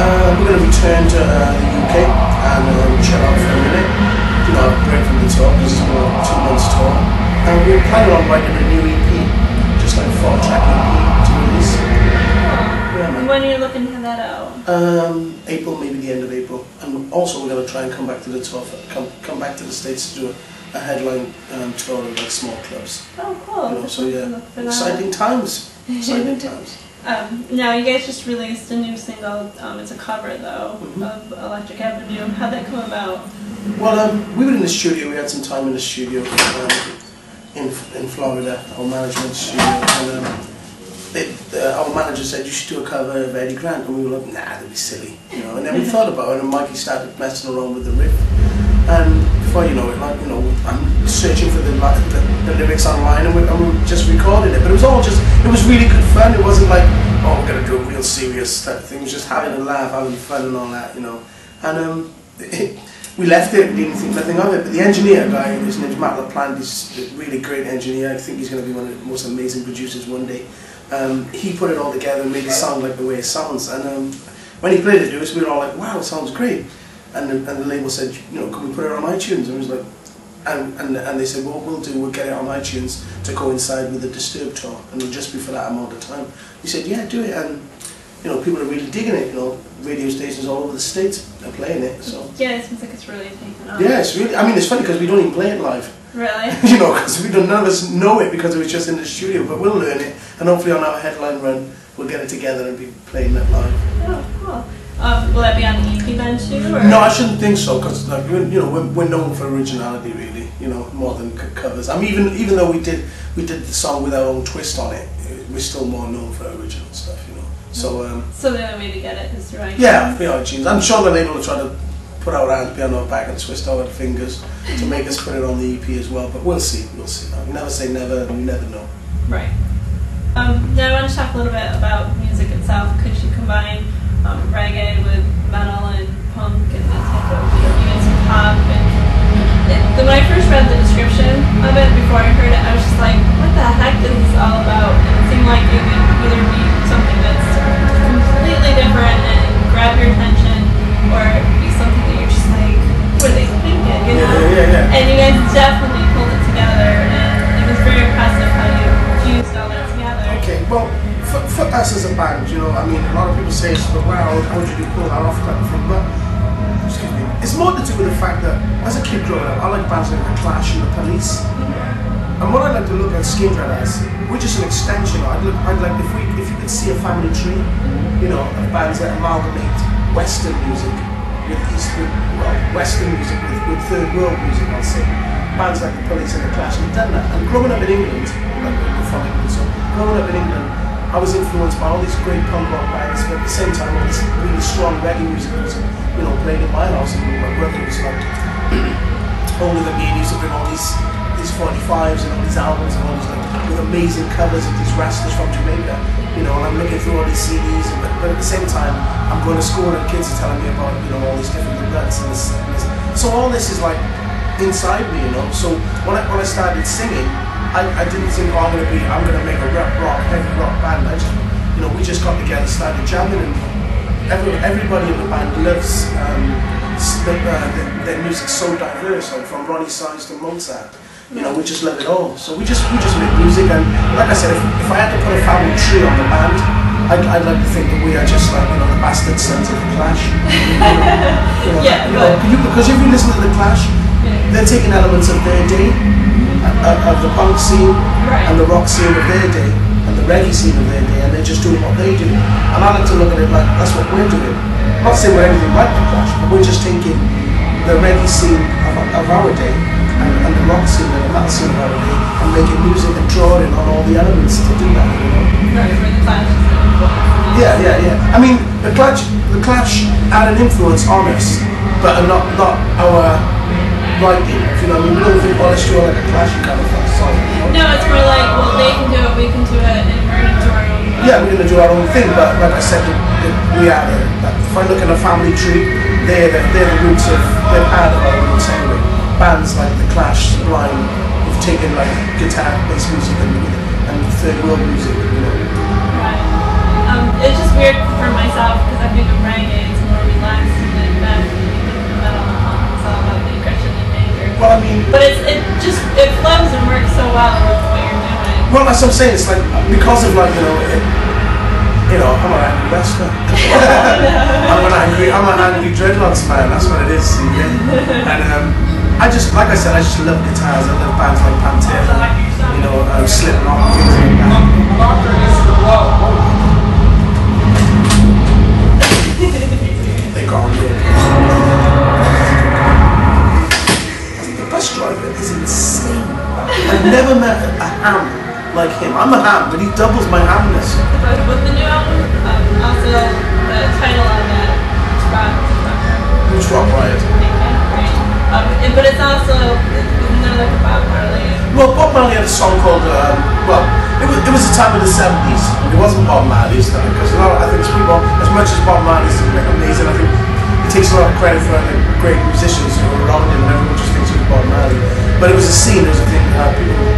We're going to return to the UK and chill out for a minute. You know, break from the tour because it's been a 2 months tour. And we're planning on writing a new EP, just like a 4-track EP to release. Yeah, and when are you looking to have that out? April, maybe the end of April. And also we're going to try and come back to the tour, come back to the States to do a headline tour of like small clubs. Oh, cool. You know, so yeah, exciting times. Exciting times. Now you guys just released a new single, it's a cover though, of Electric Avenue. How'd that come about? Well, we were in the studio, we had some time in the studio in Florida, our management studio, and our manager said you should do a cover of Eddie Grant, and we were like, nah, that'd be silly, you know. And then we thought about it, and Mikey started messing around with the riff, and before you know it, like, you know, I'm searching for the lyrics online, and we just recorded it. But it was all just, it was really good fun. It wasn't like, oh, we're gonna do a real serious type of thing. It was just having a laugh, having fun, and all that, you know. And we left it, we didn't think nothing of it. But the engineer guy, his name's Matt LaPlante, he's a really great engineer. I think he's going to be one of the most amazing producers one day. He put it all together and made it sound like the way it sounds. And when he played it to us, we were all like, wow, it sounds great. And the label said, you know, can we put it on iTunes? And we was like, and they said, well, we'll get it on iTunes to coincide with the Disturbed tour, and it'll just be for that amount of time. We said, yeah, do it. And you know, people are really digging it. You know, radio stations all over the States are playing it. So yeah, it seems like it's really taken off. Yeah, it's really. I mean, it's funny because we don't even play it live. Really? You know, because none of us know it because it was just in the studio. But we'll learn it, and hopefully on our headline run, we'll get it together and be playing it live. Oh, cool. Will that be on the EP then too? Or? No, I shouldn't think so, because like, you know, we're known for originality, really. You know, more than covers. I mean, even though we did the song with our own twist on it, we're still more known for original stuff. You know. So the only way to get it is through iTunes? Yeah, through iTunes. I'm sure the label will try to put our hands behind our back and twist our fingers to make us put it on the EP as well, but we'll see, we'll see. You never say never, and you never know. Right. Now I want to talk a little bit about music itself. Could you combine reggae with metal and punk and that type of, you know, some pop? And when I first read the description of it, before I heard it, I was just like, what the heck is this all about? And it seemed like it would either be something that's completely different and grab your attention, or be something that you're just like, what are they thinking, you know? Yeah. And you guys definitely pulled it together, and it was very impressive how you fused all that together. Okay, well, for us as a band, you know, I mean, a lot of people say, wow, how did you pull that off type of thing, but excuse me, it's more to do with the fact that as a kid growing up, I like bands like The Clash and The Police. And what I like to look at Skindred as, we're just an extension. I'd like if you could see a family tree, you know, of bands that amalgamate Western music with Western music with third world music, I'll say. Bands like The Police and The Clash, we've done that. And growing up in England, like we're from England, so growing up in England, I was influenced by all these great punk rock bands, but at the same time all this really strong reggae music was, you know, played in my house. And my brother was like older than me, and used to bring all these 45s and all these albums and all these like with amazing covers of these wrestlers from Jamaica, you know. And I'm looking through all these CDs, but at the same time I'm going to school and kids are telling me about, you know, all these different events and this. So all this is like inside me, you know. So when I started singing, I didn't think, oh, I'm gonna make a heavy rock band. We just got together, started jamming, and everybody in the band loves their music's so diverse, like from Ronnie Size to Mozart. You know, we just love it all. So we just make music, and like I said, if I had to put a family tree on the band, I'd like to think that we are just like, you know, the bastard sons of The Clash. Because if you listen to The Clash, they're taking elements of their day, of the punk scene, and the rock scene of their day, and the reggae scene of their day, and they're just doing what they do. And I like to look at it like, that's what we're doing. I'm not saying we're anything like The Clash, but we're just taking the reggae scene of our day, and the rock scene and the metal scene of our day, and making music and drawing on all the elements to do that, you know? Right, where The Clash is important. Yeah. I mean, the Clash had an influence on us, but not our writing, if you know what I mean. We don't think, well, let's do it like a Clash kind of song. No, it's more like, well, they can do it, we can do it, and we're going to do our own thing. Yeah, we're going to do our own thing, but like I said, we are if I look at a family tree, they're the roots of, they're part of our roots anyway. Bands like The Clash, Sublime, who've taken like guitar-based music and third world music, you know. Right. it's just weird for myself because I think of reggae, it's more relaxed and laid back. And you think of metal and punk, it's all about the aggression and anger. Well, I mean, but it flows and works so well with what you're doing. Well, that's what I'm saying. It's like because of like I'm an angry wrestler. I'm an angry dreadlocks man. That's what it is. And I just, like I said, I just love guitars. I love bands like Pantera, Slipknot, things like that. They got on good. The bus driver is insane. I've never met a ham like him. I'm a ham, but he doubles my hamness. With the new album, also the title of it, Roots Rock Riot. But it's also, isn't there like a Bob Marley? Well, Bob Marley had a song called, it was the time of the 70s. It wasn't Bob Marley's time, because I think people, as much as Bob Marley's amazing, I think he takes a lot of credit for the great musicians who were around him, and everyone just thinks he was Bob Marley. But it was a scene, there was a thing, people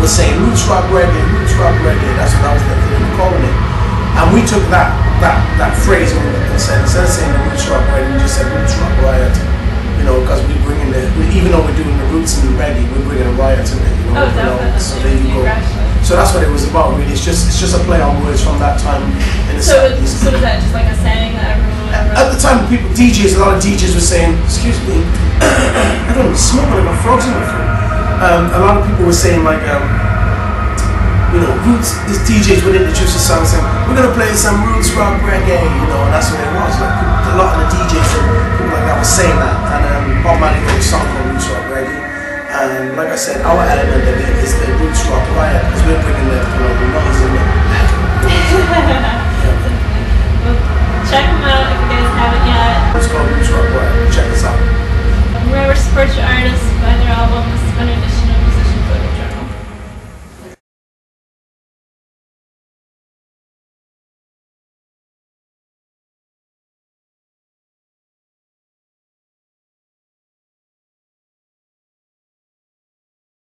were saying, roots rock reggae, that's what that was the thing they were calling it. And we took that phrase and said, instead of saying the roots rock reggae, we just said roots rock riot. Because we're bringing even though we're doing the roots and the reggae, we're bringing a riot to it. Definitely. So there you go. So that's what it was about, really. It's just a play on words from that time in the 70s. So is that just like a saying that everyone? At the time, a lot of DJs were saying, "Excuse me, I don't smoke, but I got frogs in my throat." A lot of people were saying like, roots. These DJs would introduce a song saying, "We're gonna play some roots rock reggae," and that's what it was. Like a lot of the DJs and people like that were saying that. And Bob Marley made a song called Roots Rock Reggae. And like I said, our element of it is the Roots Rock Riot, because we're bringing the noise in it. Well, check them out if